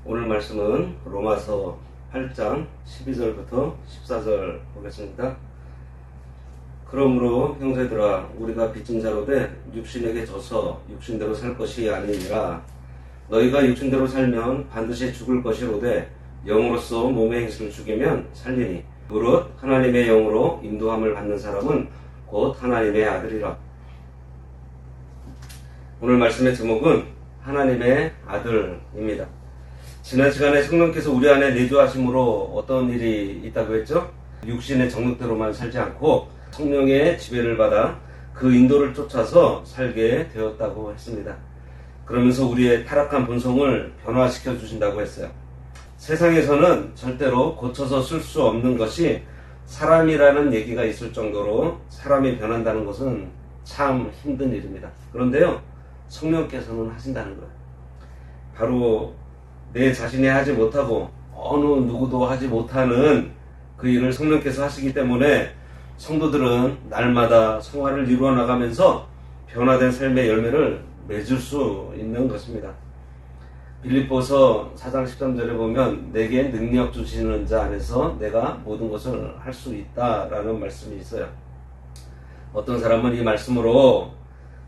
오늘 말씀은 로마서 8장 12절부터 14절 보겠습니다. 그러므로 형제들아 우리가 빚진 자로 돼 육신에게 져서 육신대로 살 것이 아니니라. 너희가 육신대로 살면 반드시 죽을 것이로되 영으로서 몸의 행실을 죽이면 살리니 무릇 하나님의 영으로 인도함을 받는 사람은 곧 하나님의 아들이라. 오늘 말씀의 제목은 하나님의 아들입니다. 지난 시간에 성령께서 우리 안에 내주하심으로 어떤 일이 있다고 했죠? 육신의 정욕대로만 살지 않고 성령의 지배를 받아 그 인도를 쫓아서 살게 되었다고 했습니다. 그러면서 우리의 타락한 본성을 변화시켜 주신다고 했어요. 세상에서는 절대로 고쳐서 쓸 수 없는 것이 사람이라는 얘기가 있을 정도로 사람이 변한다는 것은 참 힘든 일입니다. 그런데요, 성령께서는 하신다는 거예요. 바로 내 자신이 하지 못하고 어느 누구도 하지 못하는 그 일을 성령께서 하시기 때문에 성도들은 날마다 성화를 이루어 나가면서 변화된 삶의 열매를 맺을 수 있는 것입니다. 빌립보서 4장 13절에 보면 내게 능력 주시는 자 안에서 내가 모든 것을 할 수 있다라는 말씀이 있어요. 어떤 사람은 이 말씀으로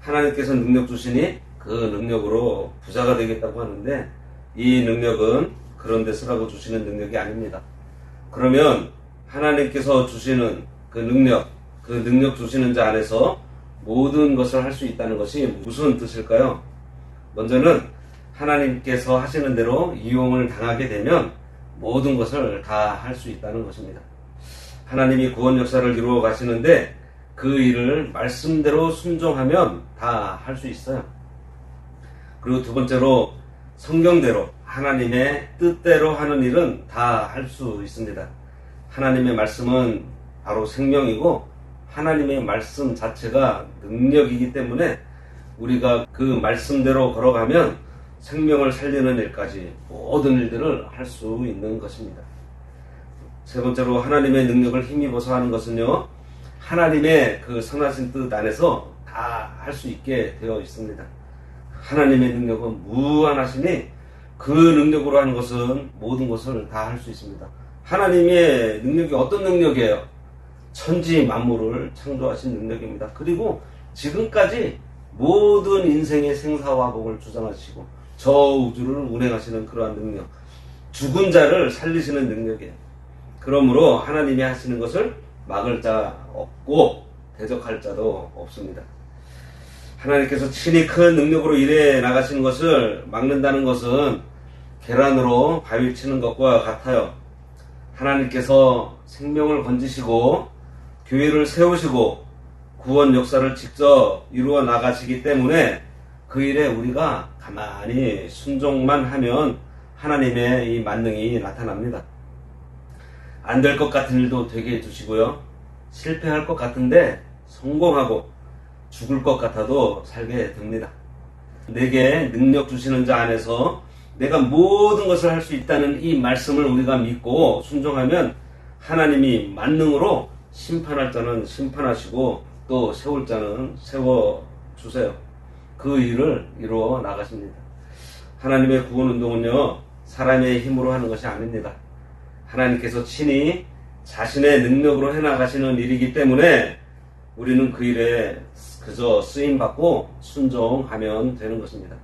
하나님께서 능력 주시니 그 능력으로 부자가 되겠다고 하는데 이 능력은 그런 데 쓰라고 주시는 능력이 아닙니다. 그러면 하나님께서 주시는 그 능력 주시는 자 안에서 모든 것을 할 수 있다는 것이 무슨 뜻일까요? 먼저는 하나님께서 하시는 대로 이용을 당하게 되면 모든 것을 다 할 수 있다는 것입니다. 하나님이 구원 역사를 이루어 가시는데 그 일을 말씀대로 순종하면 다 할 수 있어요. 그리고 두 번째로 성경대로 하나님의 뜻대로 하는 일은 다 할 수 있습니다. 하나님의 말씀은 바로 생명이고 하나님의 말씀 자체가 능력이기 때문에 우리가 그 말씀대로 걸어가면 생명을 살리는 일까지 모든 일들을 할 수 있는 것입니다. 세 번째로 하나님의 능력을 힘입어서 하는 것은요, 하나님의 그 선하신 뜻 안에서 다 할 수 있게 되어 있습니다. 하나님의 능력은 무한하시니 그 능력으로 하는 것은 모든 것을 다 할 수 있습니다. 하나님의 능력이 어떤 능력이에요? 천지 만물을 창조하신 능력입니다. 그리고 지금까지 모든 인생의 생사화복을 주장하시고 저 우주를 운행하시는 그러한 능력, 죽은 자를 살리시는 능력이에요. 그러므로 하나님이 하시는 것을 막을 자 없고 대적할 자도 없습니다. 하나님께서 친히 큰 능력으로 일해 나가시는 것을 막는다는 것은 계란으로 바위 치는 것과 같아요. 하나님께서 생명을 건지시고 교회를 세우시고 구원 역사를 직접 이루어 나가시기 때문에 그 일에 우리가 가만히 순종만 하면 하나님의 이 만능이 나타납니다. 안 될 것 같은 일도 되게 해주시고요. 실패할 것 같은데 성공하고 죽을 것 같아도 살게 됩니다. 내게 능력 주시는 자 안에서 내가 모든 것을 할 수 있다는 이 말씀을 우리가 믿고 순종하면 하나님이 만능으로 심판할 자는 심판하시고 또 세울 자는 세워주세요. 그 일을 이루어 나가십니다. 하나님의 구원운동은요, 사람의 힘으로 하는 것이 아닙니다. 하나님께서 친히 자신의 능력으로 해나가시는 일이기 때문에 우리는 그 일에 그저 쓰임받고 순종하면 되는 것입니다.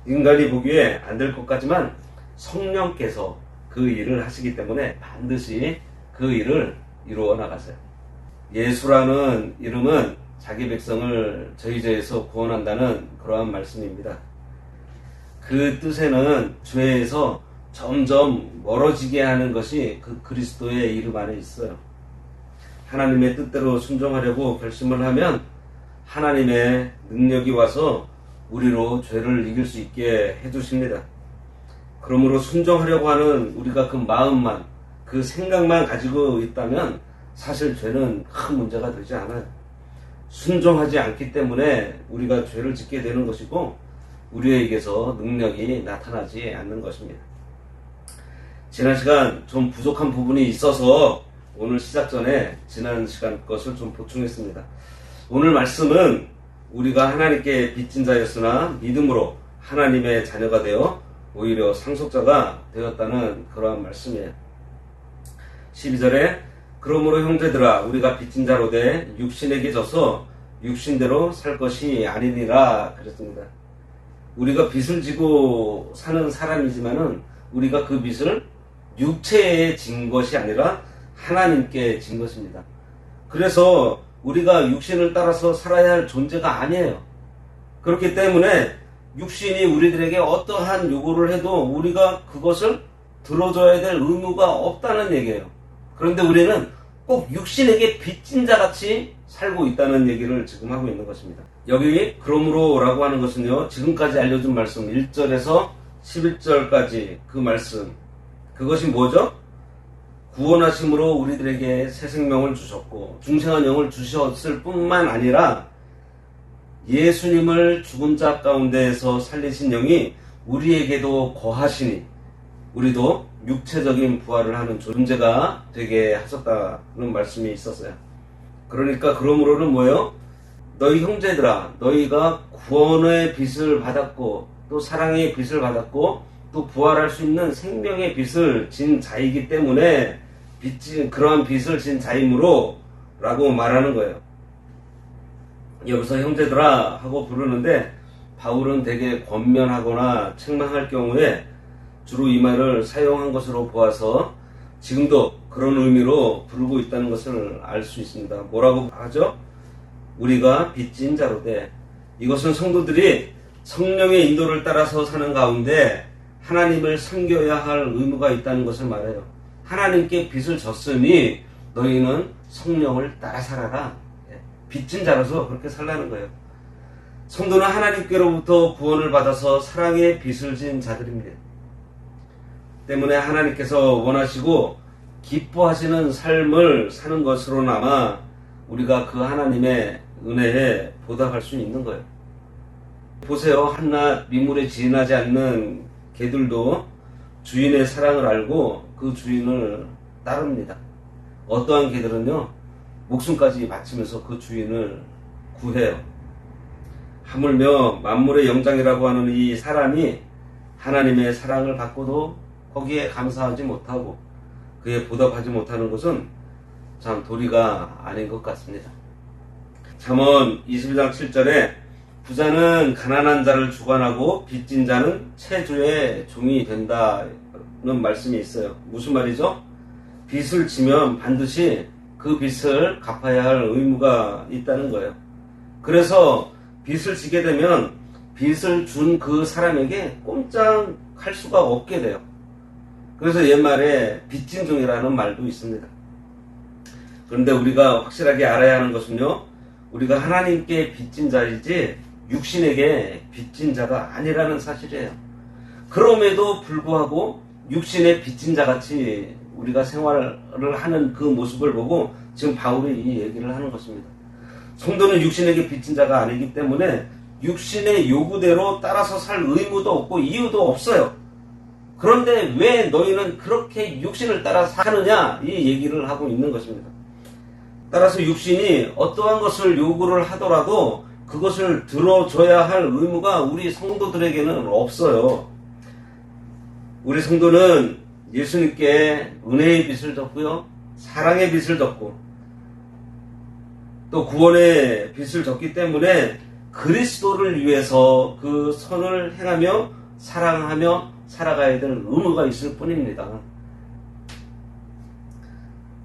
인간이 보기에 안 될 것 같지만 성령께서 그 일을 하시기 때문에 반드시 그 일을 이루어 나가세요. 예수라는 이름은 자기 백성을 저희 죄에서 구원한다는 그러한 말씀입니다. 그 뜻에는 죄에서 점점 멀어지게 하는 것이 그 그리스도의 이름 안에 있어요. 하나님의 뜻대로 순종하려고 결심을 하면 하나님의 능력이 와서 우리로 죄를 이길 수 있게 해주십니다. 그러므로 순종하려고 하는 우리가 그 마음만, 그 생각만 가지고 있다면 사실 죄는 큰 문제가 되지 않아요. 순종하지 않기 때문에 우리가 죄를 짓게 되는 것이고 우리에게서 능력이 나타나지 않는 것입니다. 지난 시간 좀 부족한 부분이 있어서 오늘 시작 전에 지난 시간 것을 좀 보충했습니다. 오늘 말씀은 우리가 하나님께 빚진 자였으나 믿음으로 하나님의 자녀가 되어 오히려 상속자가 되었다는 그러한 말씀이에요. 12절에 그러므로 형제들아 우리가 빚진 자로 돼 육신에게 져서 육신대로 살 것이 아니니라 그랬습니다. 우리가 빚을 지고 사는 사람이지만은 우리가 그 빚을 육체에 진 것이 아니라 하나님께 진 것입니다. 그래서 우리가 육신을 따라서 살아야 할 존재가 아니에요. 그렇기 때문에 육신이 우리들에게 어떠한 요구를 해도 우리가 그것을 들어줘야 될 의무가 없다는 얘기예요. 그런데 우리는 꼭 육신에게 빚진 자같이 살고 있다는 얘기를 지금 하고 있는 것입니다. 여기 그러므로 라고 하는 것은요, 지금까지 알려준 말씀 1절에서 11절까지 그 말씀, 그것이 뭐죠? 구원하심으로 우리들에게 새 생명을 주셨고 중생한 영을 주셨을 뿐만 아니라 예수님을 죽은 자 가운데에서 살리신 영이 우리에게도 거하시니 우리도 육체적인 부활을 하는 존재가 되게 하셨다는 말씀이 있었어요. 그러니까 그러므로는 뭐예요? 너희 형제들아, 너희가 구원의 빚을 받았고 또 사랑의 빚을 받았고 또 부활할 수 있는 생명의 빚을 진 자이기 때문에 그러한 빚을 진 자이므로 라고 말하는 거예요. 여기서 형제들아 하고 부르는데 바울은 되게 권면하거나 책망할 경우에 주로 이 말을 사용한 것으로 보아서 지금도 그런 의미로 부르고 있다는 것을 알 수 있습니다. 뭐라고 하죠? 우리가 빚진 자로 돼. 이것은 성도들이 성령의 인도를 따라서 사는 가운데 하나님을 섬겨야 할 의무가 있다는 것을 말해요. 하나님께 빚을 졌으니 너희는 성령을 따라 살아라. 빚진 자로서 그렇게 살라는 거예요. 성도는 하나님께로부터 구원을 받아서 사랑의 빚을 진 자들입니다. 때문에 하나님께서 원하시고 기뻐하시는 삶을 사는 것으로나마 우리가 그 하나님의 은혜에 보답할 수 있는 거예요. 보세요. 한낱 민물에 지나지 않는 개들도 주인의 사랑을 알고 그 주인을 따릅니다. 어떠한 개들은요, 목숨까지 바치면서 그 주인을 구해요. 하물며 만물의 영장이라고 하는 이 사람이 하나님의 사랑을 받고도 거기에 감사하지 못하고 그에 보답하지 못하는 것은 참 도리가 아닌 것 같습니다. 잠언 22장 7절에 부자는 가난한 자를 주관하고 빚진 자는 채주의 종이 된다는 말씀이 있어요. 무슨 말이죠? 빚을 지면 반드시 그 빚을 갚아야 할 의무가 있다는 거예요. 그래서 빚을 지게 되면 빚을 준 그 사람에게 꼼짝할 수가 없게 돼요. 그래서 옛말에 빚진 종이라는 말도 있습니다. 그런데 우리가 확실하게 알아야 하는 것은요, 우리가 하나님께 빚진 자이지 육신에게 빚진 자가 아니라는 사실이에요. 그럼에도 불구하고 육신의 빚진 자같이 우리가 생활을 하는 그 모습을 보고 지금 바울이 이 얘기를 하는 것입니다. 성도는 육신에게 빚진 자가 아니기 때문에 육신의 요구대로 따라서 살 의무도 없고 이유도 없어요. 그런데 왜 너희는 그렇게 육신을 따라 사느냐, 이 얘기를 하고 있는 것입니다. 따라서 육신이 어떠한 것을 요구를 하더라도 그것을 들어줘야 할 의무가 우리 성도들에게는 없어요. 우리 성도는 예수님께 은혜의 빚을 졌고요, 사랑의 빚을 졌고 또 구원의 빚을 졌기 때문에 그리스도를 위해서 그 선을 행하며 사랑하며 살아가야 될 의무가 있을 뿐입니다.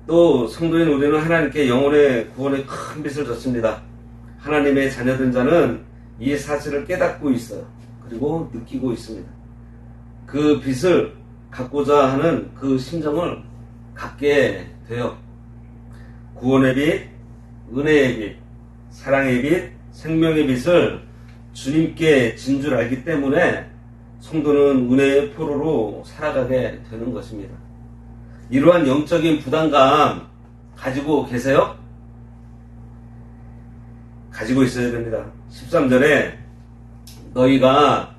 또 성도인 우리는 하나님께 영혼의 구원의 큰 빚을 졌습니다. 하나님의 자녀된 자는 이 사실을 깨닫고 있어요. 그리고 느끼고 있습니다. 그 빚을 갚고자 하는 그 심정을 갖게 돼요. 구원의 빚, 은혜의 빚, 사랑의 빚, 생명의 빚을 주님께 진 줄 알기 때문에 성도는 은혜의 포로로 살아가게 되는 것입니다. 이러한 영적인 부담감 가지고 계세요? 가지고 있어야 됩니다. 13절에 너희가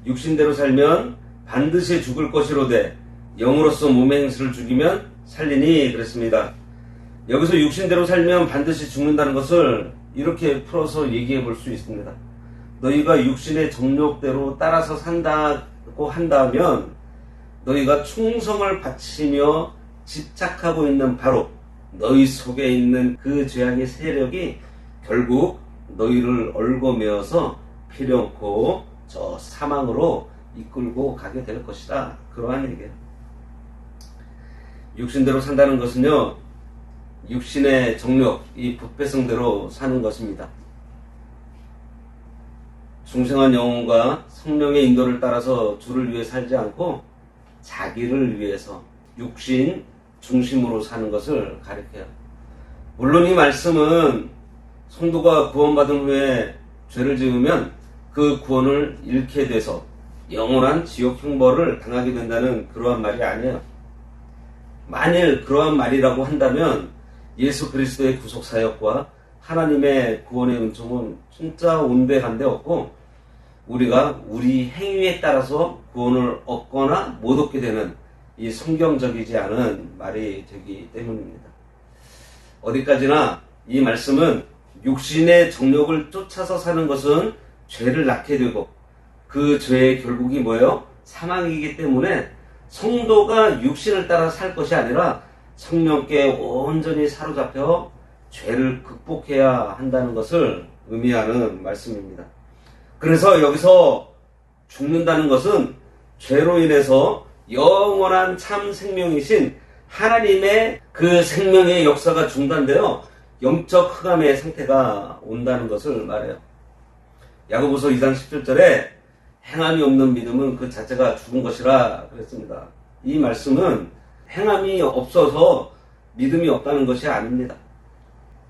육신대로 살면 반드시 죽을 것이로되 영으로서 몸의 행실을 죽이면 살리니 그랬습니다. 여기서 육신대로 살면 반드시 죽는다는 것을 이렇게 풀어서 얘기해 볼 수 있습니다. 너희가 육신의 정욕대로 따라서 산다는 한다면 너희가 충성을 바치며 집착하고 있는 바로 너희 속에 있는 그 죄악의 세력이 결국 너희를 얽어매어서 필요없고 저 사망으로 이끌고 가게 될 것이다. 그러한 얘기예요. 육신대로 산다는 것은요, 육신의 정욕, 이 부패성대로 사는 것입니다. 중생한 영혼과 성령의 인도를 따라서 주를 위해 살지 않고 자기를 위해서 육신 중심으로 사는 것을 가리켜요. 물론 이 말씀은 성도가 구원받은 후에 죄를 지으면 그 구원을 잃게 돼서 영원한 지옥 형벌을 당하게 된다는 그러한 말이 아니에요. 만일 그러한 말이라고 한다면 예수 그리스도의 구속 사역과 하나님의 구원의 은총은 진짜 온데간데 없고 우리가 우리 행위에 따라서 구원을 얻거나 못 얻게 되는 이 성경적이지 않은 말이 되기 때문입니다. 어디까지나 이 말씀은 육신의 정욕을 쫓아서 사는 것은 죄를 낳게 되고 그 죄의 결국이 뭐예요? 사망이기 때문에 성도가 육신을 따라 살 것이 아니라 성령께 온전히 사로잡혀 죄를 극복해야 한다는 것을 의미하는 말씀입니다. 그래서 여기서 죽는다는 것은 죄로 인해서 영원한 참 생명이신 하나님의 그 생명의 역사가 중단되어 영적 흑암의 상태가 온다는 것을 말해요. 야고보서 2장 17절에 행함이 없는 믿음은 그 자체가 죽은 것이라 그랬습니다. 이 말씀은 행함이 없어서 믿음이 없다는 것이 아닙니다.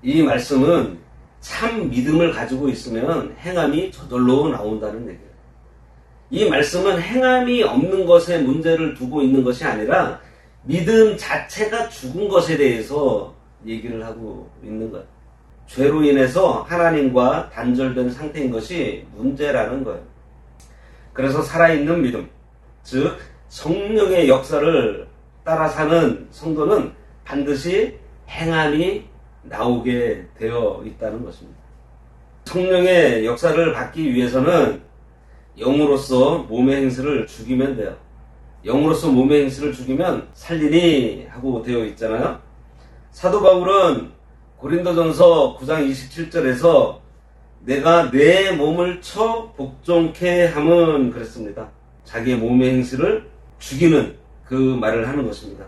이 말씀은 참 믿음을 가지고 있으면 행함이 저절로 나온다는 얘기예요. 이 말씀은 행함이 없는 것에 문제를 두고 있는 것이 아니라 믿음 자체가 죽은 것에 대해서 얘기를 하고 있는 거예요. 죄로 인해서 하나님과 단절된 상태인 것이 문제라는 거예요. 그래서 살아있는 믿음, 즉 성령의 역사를 따라 사는 성도는 반드시 행함이 나오게 되어 있다는 것입니다. 성령의 역사를 받기 위해서는 영으로서 몸의 행실을 죽이면 돼요. 영으로서 몸의 행실을 죽이면 살리니 하고 되어 있잖아요. 사도 바울은 고린도전서 9장 27절에서 내가 내 몸을 쳐 복종케 함은 그랬습니다. 자기의 몸의 행실을 죽이는 그 말을 하는 것입니다.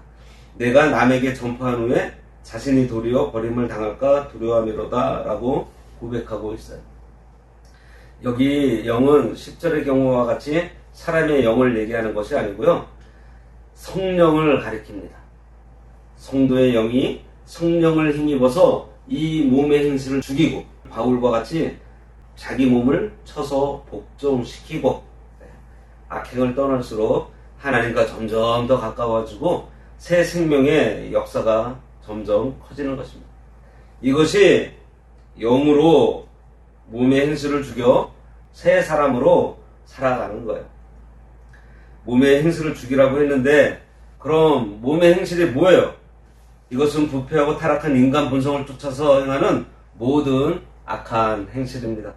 내가 남에게 전파한 후에 자신이 도리어 버림을 당할까 두려워함이로다 라고 고백하고 있어요. 여기 영은 10절의 경우와 같이 사람의 영을 얘기하는 것이 아니고요. 성령을 가리킵니다. 성도의 영이 성령을 힘입어서 이 몸의 행실을 죽이고 바울과 같이 자기 몸을 쳐서 복종시키고 악행을 떠날수록 하나님과 점점 더 가까워지고 새 생명의 역사가 점점 커지는 것입니다. 이것이 영으로 몸의 행실을 죽여 새 사람으로 살아가는 거예요. 몸의 행실을 죽이라고 했는데 그럼 몸의 행실이 뭐예요? 이것은 부패하고 타락한 인간 본성을 쫓아서 행하는 모든 악한 행실입니다.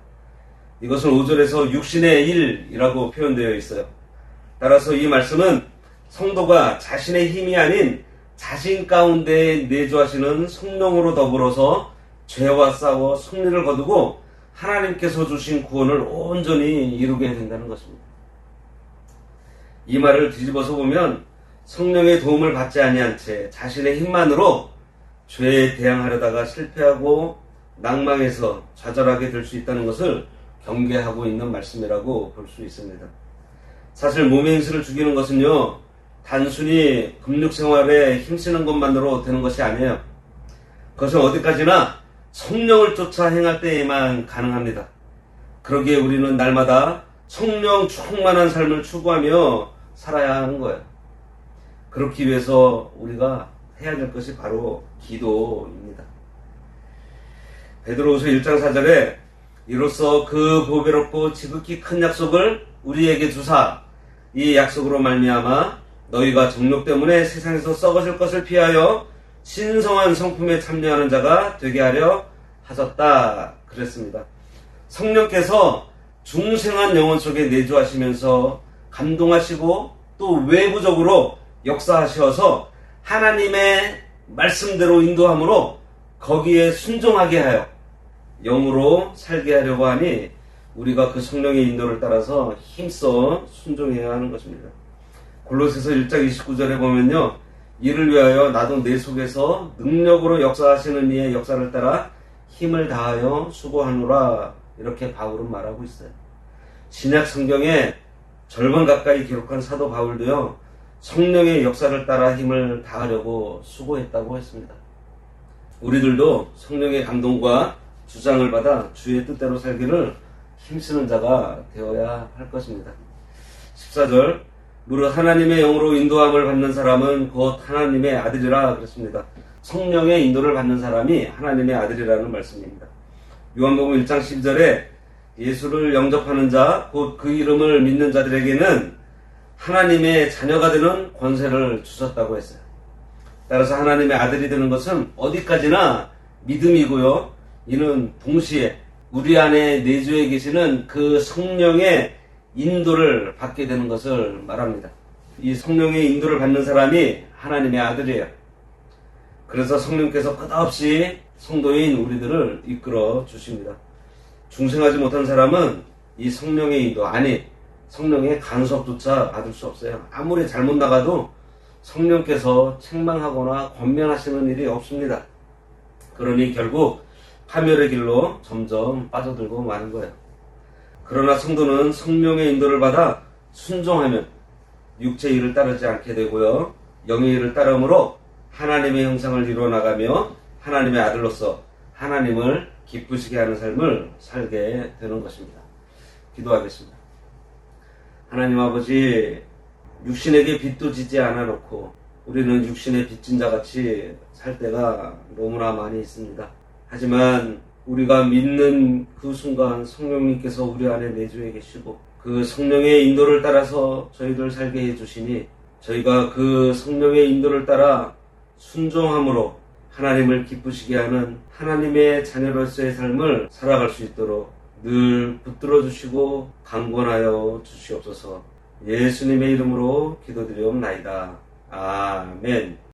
이것은 5절에서 육신의 일이라고 표현되어 있어요. 따라서 이 말씀은 성도가 자신의 힘이 아닌 자신 가운데 내주하시는 성령으로 더불어서 죄와 싸워 승리를 거두고 하나님께서 주신 구원을 온전히 이루게 된다는 것입니다. 이 말을 뒤집어서 보면 성령의 도움을 받지 아니한 채 자신의 힘만으로 죄에 대항하려다가 실패하고 낭망해서 좌절하게 될 수 있다는 것을 경계하고 있는 말씀이라고 볼 수 있습니다. 사실 몸의 행실을 죽이는 것은요, 단순히 금육생활에 힘쓰는 것만으로 되는 것이 아니에요. 그것은 어디까지나 성령을 쫓아 행할 때에만 가능합니다. 그러기에 우리는 날마다 성령 충만한 삶을 추구하며 살아야 하는 거예요. 그렇기 위해서 우리가 해야 될 것이 바로 기도입니다. 베드로후서 1장 4절에 이로써 그 보배롭고 지극히 큰 약속을 우리에게 주사 이 약속으로 말미암아 너희가 정욕 때문에 세상에서 썩어질 것을 피하여 신성한 성품에 참여하는 자가 되게 하려 하셨다 그랬습니다. 성령께서 중생한 영혼 속에 내주하시면서 감동하시고 또 외부적으로 역사하셔서 하나님의 말씀대로 인도함으로 거기에 순종하게 하여 영으로 살게 하려고 하니 우리가 그 성령의 인도를 따라서 힘써 순종해야 하는 것입니다. 골로새서 1장 29절에 보면요, 이를 위하여 나도 내 속에서 능력으로 역사하시는 이의 역사를 따라 힘을 다하여 수고하노라, 이렇게 바울은 말하고 있어요. 신약 성경에 절반 가까이 기록한 사도 바울도요, 성령의 역사를 따라 힘을 다하려고 수고했다고 했습니다. 우리들도 성령의 감동과 주장을 받아 주의 뜻대로 살기를 힘쓰는 자가 되어야 할 것입니다. 14절, 무릇 하나님의 영으로 인도함을 받는 사람은 곧 하나님의 아들이라 그랬습니다. 성령의 인도를 받는 사람이 하나님의 아들이라는 말씀입니다. 요한복음 1장 12절에 예수를 영접하는 자, 곧 그 이름을 믿는 자들에게는 하나님의 자녀가 되는 권세를 주셨다고 했어요. 따라서 하나님의 아들이 되는 것은 어디까지나 믿음이고요. 이는 동시에 우리 안에 내주에 계시는 그 성령의 인도를 받게 되는 것을 말합니다. 이 성령의 인도를 받는 사람이 하나님의 아들이에요. 그래서 성령께서 끝없이 성도인 우리들을 이끌어 주십니다. 중생하지 못한 사람은 이 성령의 인도, 아니 성령의 간섭조차 받을 수 없어요. 아무리 잘못 나가도 성령께서 책망하거나 권면하시는 일이 없습니다. 그러니 결국 파멸의 길로 점점 빠져들고 마는 거예요. 그러나 성도는 성령의 인도를 받아 순종하면 육체의 일을 따르지 않게 되고요, 영의 일을 따름으로 하나님의 형상을 이루어나가며 하나님의 아들로서 하나님을 기쁘시게 하는 삶을 살게 되는 것입니다. 기도하겠습니다. 하나님 아버지, 육신에게 빚도 지지 않아 놓고 우리는 육신의 빚진 자같이 살 때가 너무나 많이 있습니다. 하지만 우리가 믿는 그 순간 성령님께서 우리 안에 내주해 계시고 그 성령의 인도를 따라서 저희들 살게 해주시니 저희가 그 성령의 인도를 따라 순종함으로 하나님을 기쁘시게 하는 하나님의 자녀로서의 삶을 살아갈 수 있도록 늘 붙들어 주시고 강권하여 주시옵소서. 예수님의 이름으로 기도드리옵나이다. 아멘.